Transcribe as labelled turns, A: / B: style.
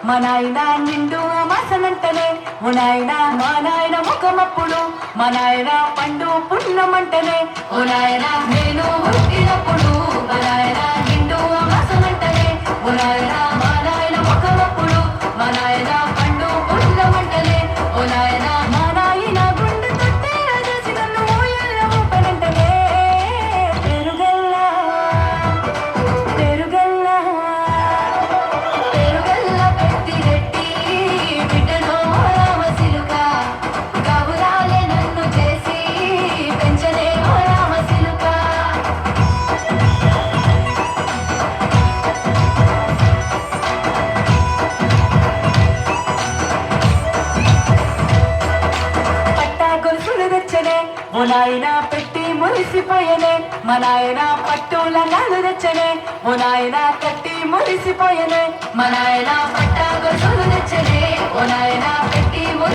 A: మా నాయన నిండు అమాసనంటనే ఓ నాయన మా నాయన ముఖమప్పుడు మా నాయన పండు పుణ్యమంటనే ఓ నాయన నేను పుట్టినప్పుడు మా నాయన నిండు అమాసనంటనే ఓ నాయన మా నాయన ముఖమప్పుడు మా నాయన పండు పుణ్యమంటనే ఓ నాయన మా నాయన గుండె తొట్టే రాజేసి నన్ను ఊయల్లో ఊపనంటనే పెరుగల్లా పెరుగల్లా పెరుగల్లా పెట్టి రెట్టి బిడ్డనో రామసిలుక కబురాలే నన్ను చేసి పెంచలే ఓ రామసిలుక పట్టా గొలుసులు తెచ్చనే ఓ నాయన పెట్టి మురిసిపోయనే మా నాయన పట్టుల నాలు తెచ్చనే ఓ నాయన కట్టి మురిసిపోయనే మా నాయన పట్టా గొలుసులు తెచ్చనే ఓ నాయన పెట్టి